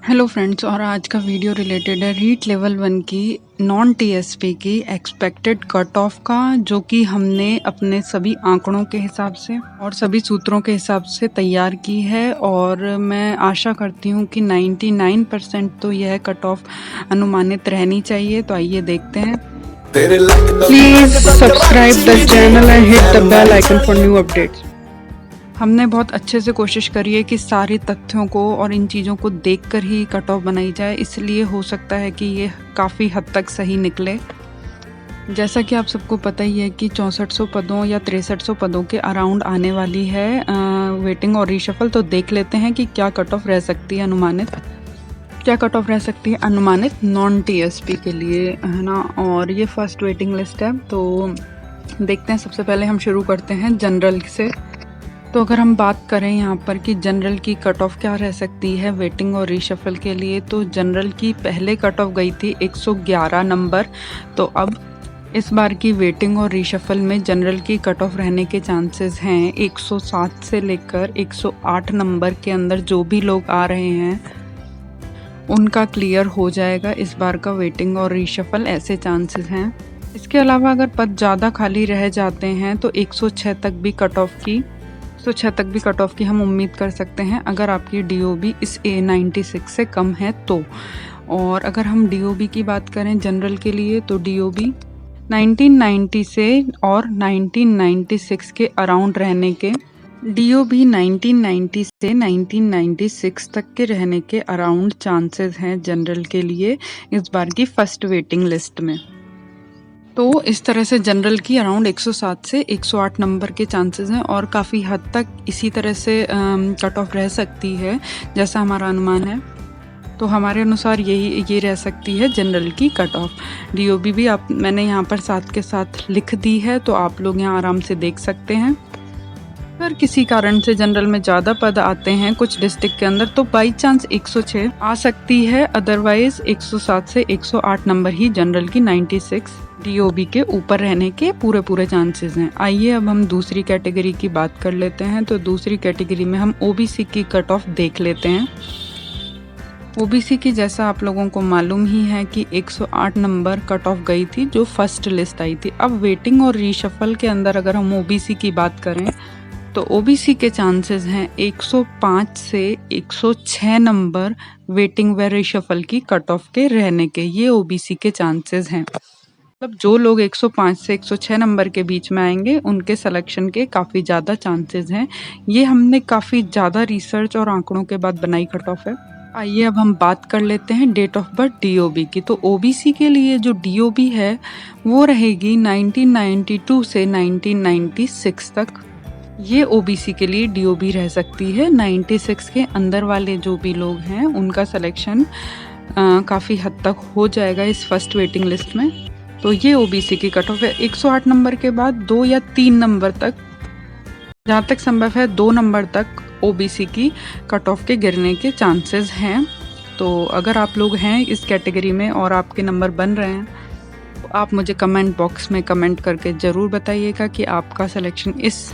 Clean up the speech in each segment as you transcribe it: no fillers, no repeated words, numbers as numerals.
Hello friends, और आज का वीडियो रिलेटेड है रीट लेवल 1 की नॉन टीएसपी की एक्सपेक्टेड कट ऑफ का, जो कि हमने अपने सभी आंकड़ों के हिसाब से और सभी सूत्रों के हिसाब से तैयार की है। और मैं आशा करती हूँ कि 99% तो यह कट ऑफ अनुमानित रहनी चाहिए। तो आइए देखते हैं। Please subscribe the channel and hit the bell icon for new updates. हमने बहुत अच्छे से कोशिश करी है कि सारे तथ्यों को और इन चीज़ों को देखकर ही कट ऑफ बनाई जाए, इसलिए हो सकता है कि ये काफ़ी हद तक सही निकले। जैसा कि आप सबको पता ही है कि 6400 पदों या 6300 पदों के अराउंड आने वाली है वेटिंग और रीशफल। तो देख लेते हैं कि क्या कट ऑफ रह सकती है अनुमानित, क्या कट ऑफ रह सकती है अनुमानित नॉन टीएसपी के लिए, है ना। और ये फर्स्ट वेटिंग लिस्ट है, तो देखते हैं। सबसे पहले हम शुरू करते हैं जनरल से। तो अगर हम बात करें यहाँ पर कि जनरल की कट ऑफ क्या रह सकती है वेटिंग और रीशफल के लिए, तो जनरल की पहले कट ऑफ गई थी 111 नंबर। तो अब इस बार की वेटिंग और रीशफल में जनरल की कट ऑफ रहने के चांसेस हैं 107 से लेकर 108 नंबर के अंदर। जो भी लोग आ रहे हैं उनका क्लियर हो जाएगा इस बार का वेटिंग और रीशफल, ऐसे चांसेस हैं। इसके अलावा अगर पद ज़्यादा खाली रह जाते हैं तो 106 तक भी कट ऑफ की हम उम्मीद कर सकते हैं, अगर आपकी डीओबी इस A96 से कम है तो। और अगर हम डीओबी की बात करें जनरल के लिए, तो डीओबी 1990 से और 1996 के अराउंड रहने के, डीओबी 1990 से 1996 तक के रहने के अराउंड चांसेस हैं जनरल के लिए इस बार की फर्स्ट वेटिंग लिस्ट में। तो इस तरह से जनरल की अराउंड 107 से 108 नंबर के चांसेस हैं और काफ़ी हद तक इसी तरह से कट ऑफ रह सकती है जैसा हमारा अनुमान है। तो हमारे अनुसार ये रह सकती है जनरल की कट ऑफ। डीओबी भी मैंने यहाँ पर साथ के साथ लिख दी है, तो आप लोग यहाँ आराम से देख सकते हैं। अगर किसी कारण से जनरल में ज़्यादा पद आते हैं कुछ डिस्ट्रिक्ट के अंदर, तो बाई चांस 106 आ सकती है, अदरवाइज 107 से 108 नंबर ही जनरल की 96 डीओबी के ऊपर रहने के पूरे चांसेस हैं। आइए अब हम दूसरी कैटेगरी की बात कर लेते हैं। तो दूसरी कैटेगरी में हम ओबीसी की कट ऑफ देख लेते हैं। ओबीसी की जैसा आप लोगों को मालूम ही है कि 108 नंबर कट ऑफ गई थी जो फर्स्ट लिस्ट आई थी। अब वेटिंग और रीशफल के अंदर अगर हम ओबीसी की बात करें तो ओबीसी के चांसेस हैं 105 से 106 नंबर वेटिंग व रीशफल की कट ऑफ के रहने के, ये ओबीसी के चांसेस हैं। मतलब जो लोग 105 से 106 नंबर के बीच में आएंगे उनके सिलेक्शन के काफ़ी ज़्यादा चांसेस हैं। ये हमने काफ़ी ज़्यादा रिसर्च और आंकड़ों के बाद बनाई कट ऑफ है। आइए अब हम बात कर लेते हैं डेट ऑफ बर्थ डीओबी की। तो ओबीसी के लिए जो डीओबी है वो रहेगी 1992 से 1996 तक। ये ओबीसी के लिए डीओबी रह सकती है। 96 के अंदर वाले जो भी लोग हैं उनका सिलेक्शन काफ़ी हद तक हो जाएगा इस फर्स्ट वेटिंग लिस्ट में। तो ये ओबीसी की कट ऑफ है। 108 नंबर के बाद 2 या 3 नंबर तक, जहाँ तक संभव है 2 नंबर तक ओबीसी की कट ऑफ के गिरने के चांसेस हैं। तो अगर आप लोग हैं इस कैटेगरी में और आपके नंबर बन रहे हैं तो आप मुझे कमेंट बॉक्स में कमेंट करके ज़रूर बताइएगा कि आपका सिलेक्शन इस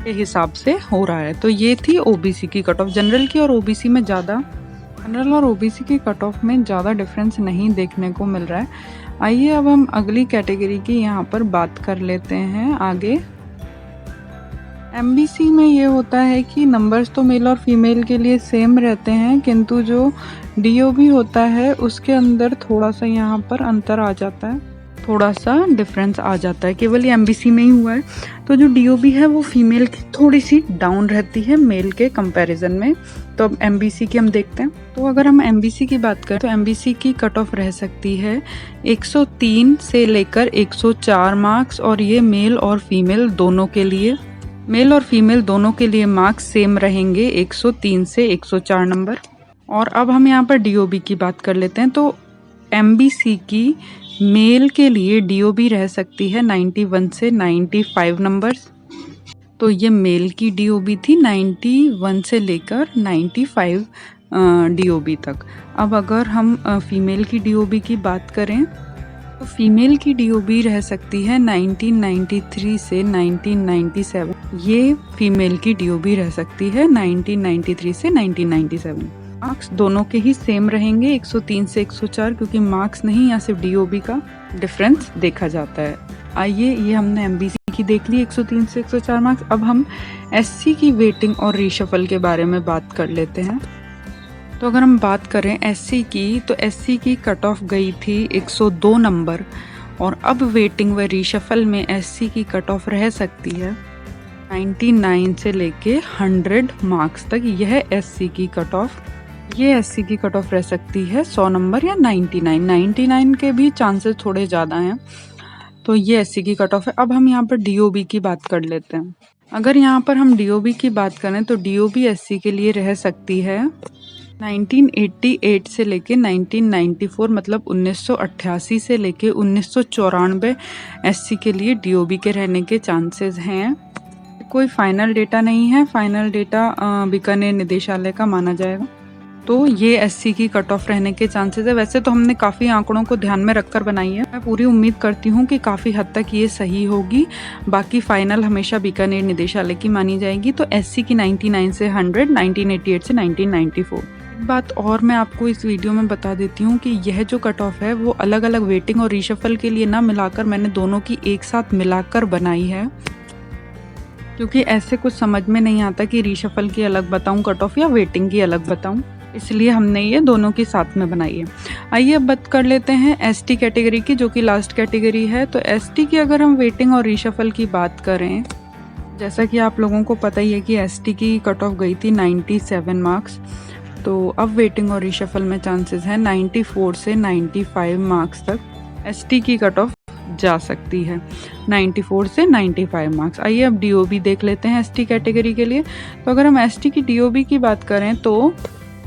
के हिसाब से हो रहा है। तो ये थी ओबीसी की कट ऑफ। जनरल की और ओबीसी में जनरल और ओबीसी की कट ऑफ में ज़्यादा डिफरेंस नहीं देखने को मिल रहा है। आइए अब हम अगली कैटेगरी की यहाँ पर बात कर लेते हैं आगे। एमबीसी में ये होता है कि नंबर्स तो मेल और फीमेल के लिए सेम रहते हैं, किंतु जो डीओबी होता है उसके अंदर थोड़ा सा यहाँ पर अंतर आ जाता है, थोड़ा सा डिफरेंस आ जाता है। केवल ये एमबीसी में ही हुआ है। तो जो डीओबी है वो फीमेल की थोड़ी सी डाउन रहती है मेल के कंपैरिजन में। तो अब एमबीसी की हम देखते हैं। तो अगर हम एमबीसी की बात करें तो एमबीसी की कट ऑफ रह सकती है 103 से लेकर 104 मार्क्स, और ये मेल और फीमेल दोनों के लिए मार्क्स सेम रहेंगे 103 से 104 नंबर। और अब हम यहाँ पर डीओबी की बात कर लेते हैं। तो एमबीसी की मेल के लिए डीओबी रह सकती है 91 से 95 नंबर्स। तो ये मेल की डीओबी थी 91 से लेकर 95 डीओबी तक। अब अगर हम फीमेल की डीओबी की बात करें तो फीमेल की डीओबी रह सकती है 1993 से 1997। ये फीमेल की डीओबी रह सकती है 1993 से 1997। मार्क्स दोनों के ही सेम रहेंगे 103 से 104, क्योंकि मार्क्स नहीं, यहाँ सिर्फ DOB का डिफरेंस देखा जाता है। आइए, ये हमने MBC की देख ली 103 से 104 मार्क्स। अब हम SC की वेटिंग और रीशफल के बारे में बात कर लेते हैं। तो अगर हम बात करें SC की, तो SC की कट ऑफ गई थी 102 नंबर, और अब वेटिंग व रीशफल में SC की कट ऑफ रह सकती है 99 से लेके 100 मार्क्स तक। यह SC की कट ऑफ, ये SC की कट ऑफ रह सकती है 100 नंबर या 99 के भी चांसेस थोड़े ज़्यादा हैं। तो ये SC की कट ऑफ है। अब हम यहाँ पर DOB की बात कर लेते हैं। अगर यहाँ पर हम DOB की बात करें तो DOB SC के लिए रह सकती है 1988 से लेके 1994, मतलब 1988 से लेके 1994 SC के लिए DOB के रहने के चांसेस हैं। कोई फाइनल डेटा नहीं है, फाइनल डेटा बीकानेर निदेशालय का माना जाएगा। तो ये SC की कट ऑफ रहने के चांसेस है। वैसे तो हमने काफ़ी आंकड़ों को ध्यान में रखकर बनाई है, मैं पूरी उम्मीद करती हूँ कि काफ़ी हद तक ये सही होगी। बाकी फाइनल हमेशा बीकानेर निदेशालय की मानी जाएगी। तो SC की 99 से 100, 1988 से 1994। बात और मैं आपको इस वीडियो में बता देती हूँ कि यह जो कट ऑफ है वो अलग अलग वेटिंग और रीशफल के लिए ना मिलाकर मैंने दोनों की एक साथ मिलाकर बनाई है, क्योंकि ऐसे कुछ समझ में नहीं आता कि रीशफल की अलग बताऊँ कट ऑफ या वेटिंग की अलग बताऊँ, इसलिए हमने ये दोनों की साथ में बनाई है। आइए अब बात कर लेते हैं ST कैटेगरी की, जो कि लास्ट कैटेगरी है। तो ST की अगर हम वेटिंग और रीशफल की बात करें, जैसा कि आप लोगों को पता ही है कि ST की कट ऑफ गई थी 97 मार्क्स। तो अब वेटिंग और रीशफल में चांसेस हैं 94 से 95 मार्क्स तक ST की कट ऑफ जा सकती है, 94 से 95 मार्क्स। आइए अब DOB देख लेते हैं ST कैटेगरी के लिए। तो अगर हम ST की DOB की बात करें तो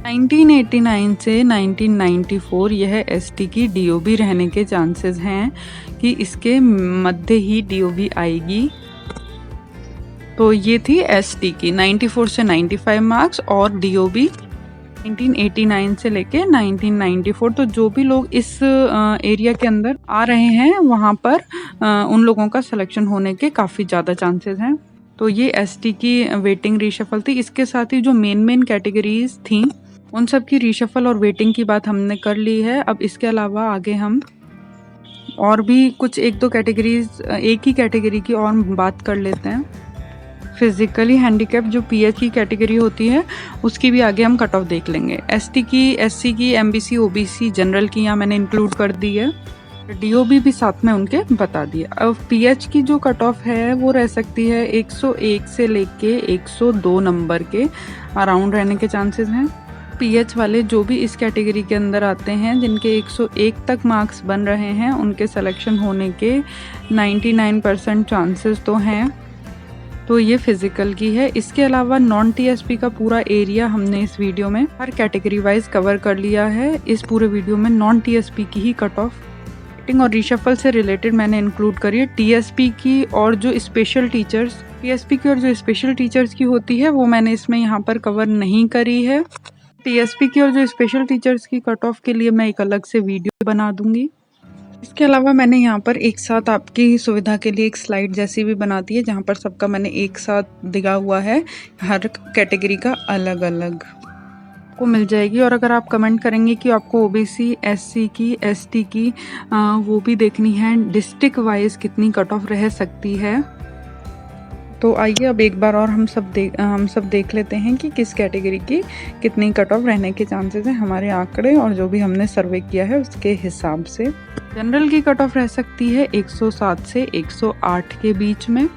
1989 से 1994 यह ST की DOB रहने के चांसेस हैं कि इसके मध्य ही DOB आएगी। तो ये थी ST की 94 से 95 मार्क्स और DOB 1989 से लेके 1994। तो जो भी लोग इस एरिया के अंदर आ रहे हैं वहाँ पर उन लोगों का सिलेक्शन होने के काफ़ी ज़्यादा चांसेस हैं। तो ये ST की वेटिंग रीशफल थी। इसके साथ ही जो मेन कैटेगरीज थी उन सब की रीशफल और वेटिंग की बात हमने कर ली है। अब इसके अलावा आगे हम और भी कुछ एक दो कैटेगरीज, एक ही कैटेगरी की और बात कर लेते हैं। फिजिकली हैंडीकैप जो PH की कैटेगरी होती है उसकी भी आगे हम कट ऑफ देख लेंगे। ST की, SC की, MBC, OBC, जनरल की यहाँ मैंने इंक्लूड कर दी है। DOB भी साथ में उनके बता दिए। अब PH की जो कट ऑफ है वो रह सकती है 101 से लेके 102 नंबर के अराउंड रहने के चांसेस हैं। PH वाले जो भी इस कैटेगरी के अंदर आते हैं, जिनके 101 तक मार्क्स बन रहे हैं, उनके सिलेक्शन होने के 99% चांसेस तो हैं। तो ये फिजिकल की है। इसके अलावा नॉन TSP का पूरा एरिया हमने इस वीडियो में हर कैटेगरी वाइज कवर कर लिया है। इस पूरे वीडियो में नॉन TSP की ही कट ऑफ वेटिंग और रीशफल से रिलेटेड मैंने इंक्लूड करी है। TSP की और जो स्पेशल टीचर्स, TSP की और जो स्पेशल टीचर्स की होती है वो मैंने इसमें यहाँ पर कवर नहीं करी है। TSP की और जो स्पेशल टीचर्स की कट ऑफ के लिए मैं एक अलग से वीडियो बना दूंगी। इसके अलावा मैंने यहाँ पर एक साथ आपकी सुविधा के लिए एक स्लाइड जैसी भी बना दी है, जहाँ पर सबका मैंने एक साथ दिया हुआ है, हर कैटेगरी का अलग अलग को मिल जाएगी। और अगर आप कमेंट करेंगे कि आपको OBC, SC की, ST की वो भी देखनी है, डिस्ट्रिक्ट वाइज कितनी कट ऑफ रह सकती है, तो आइए अब एक बार और हम सब देख लेते हैं कि किस कैटेगरी की कितनी कट ऑफ रहने के चांसेस हैं हमारे आंकड़े और जो भी हमने सर्वे किया है उसके हिसाब से। जनरल की कट ऑफ रह सकती है 107 से 108 के बीच में।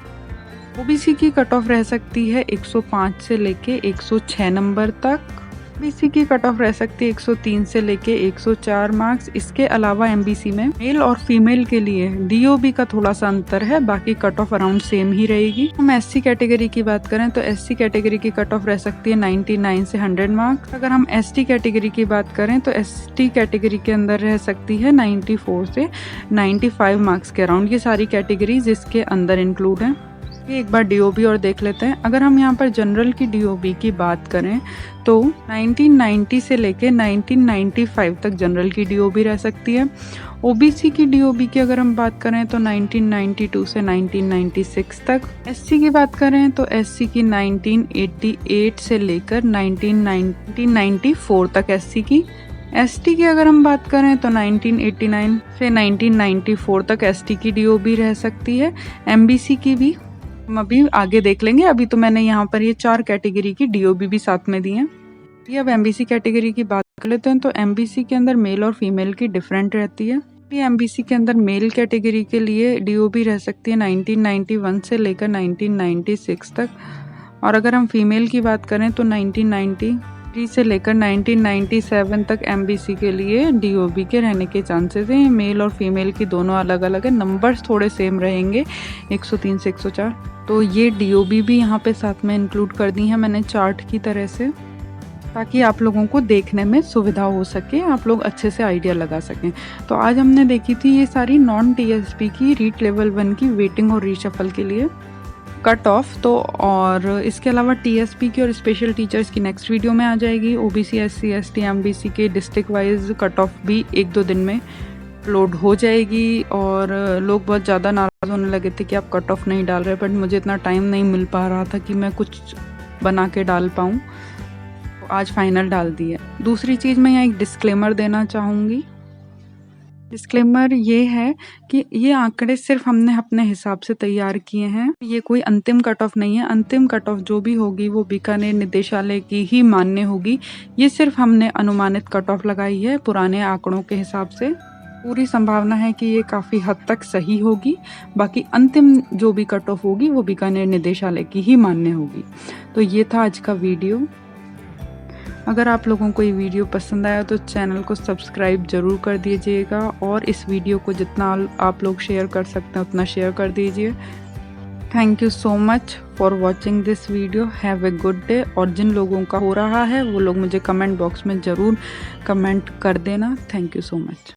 OBC की कट ऑफ रह सकती है 105 से लेके 106 नंबर तक। MBC की कट ऑफ रह सकती है 103 से लेके 104 मार्क्स। इसके अलावा MBC में मेल और फीमेल के लिए DOB का थोड़ा सा अंतर है, बाकी कट ऑफ अराउंड सेम ही रहेगी। हम SC कैटेगरी की बात करें तो SC कैटेगरी की कट ऑफ रह सकती है 99 से 100 मार्क्स। अगर हम ST कैटेगरी की बात करें तो ST कैटेगरी के अंदर रह सकती है 94 से 95 मार्क्स के अराउंड। ये सारी कैटेगरीज इसके अंदर इंक्लूड हैं। ये एक बार डीओबी और देख लेते हैं। अगर हम यहाँ पर जनरल की डीओबी की बात करें तो 1990 से लेके 1995 तक जनरल की डीओबी रह सकती है। ओबीसी की डीओबी की अगर हम बात करें तो 1992 से 1996 तक। एससी की बात करें तो एससी की 1988 से लेकर 1994 तक एससी की। एसटी की अगर हम बात करें तो 1989 से 1994 तक एसटी की डीओबी रह सकती है। एमबीसी की भी हम अभी आगे देख लेंगे। अभी तो मैंने यहाँ पर ये 4 कैटेगरी की डीओबी भी साथ में दी हैं। ये अब एमबीसी कैटेगरी की बात कर लेते हैं तो एमबीसी के अंदर मेल और फीमेल की डिफरेंट रहती है। एमबीसी के अंदर मेल कैटेगरी के लिए डीओबी रह सकती है 1991 से लेकर 1996 तक, और अगर हम फीमेल की बात करें तो 1993 से लेकर 1997 तक एमबीसी के लिए डीओबी के रहने के चांसेस हैं। मेल और फीमेल की दोनों अलग अलग है, नंबर्स थोड़े सेम रहेंगे 103 से 104। तो ये डीओबी भी यहाँ पे साथ में इंक्लूड कर दी है मैंने चार्ट की तरह से, ताकि आप लोगों को देखने में सुविधा हो सके, आप लोग अच्छे से आइडिया लगा सकें। तो आज हमने देखी थी ये सारी नॉन टीएसपी की रीट लेवल 1 की वेटिंग और रीशफल के लिए कट ऑफ। तो और इसके अलावा टीएसपी की और स्पेशल टीचर्स की नेक्स्ट वीडियो में आ जाएगी। ओबीसी एससी एसटी एमबीसी के डिस्ट्रिक्ट वाइज कट ऑफ भी 1-2 दिन में अपलोड हो जाएगी। और लोग बहुत ज़्यादा नाराज़ होने लगे थे कि आप कट ऑफ नहीं डाल रहे, बट मुझे इतना टाइम नहीं मिल पा रहा था कि मैं कुछ बना के डाल पाऊँ, तो आज फाइनल डाल दी है। दूसरी चीज़ मैं यहाँ एक डिस्क्लेमर देना चाहूँगी। डिस्क्लेमर ये है कि ये आंकड़े सिर्फ हमने अपने हिसाब से तैयार किए हैं, ये कोई अंतिम कट ऑफ नहीं है। अंतिम कट ऑफ जो भी होगी वो बीकानेर निदेशालय की ही मान्य होगी। ये सिर्फ हमने अनुमानित कट ऑफ लगाई है पुराने आंकड़ों के हिसाब से। पूरी संभावना है कि ये काफ़ी हद तक सही होगी, बाकी अंतिम जो भी कट ऑफ होगी वो बीकानेर निदेशालय की ही मान्य होगी। तो ये था आज का वीडियो। अगर आप लोगों को ये वीडियो पसंद आया तो चैनल को सब्सक्राइब ज़रूर कर दीजिएगा, और इस वीडियो को जितना आप लोग शेयर कर सकते हैं उतना शेयर कर दीजिए। Thank you so much for watching this video. Have a good day. और जिन लोगों का हो रहा है वो लोग मुझे कमेंट बॉक्स में ज़रूर कमेंट कर देना। Thank you so much.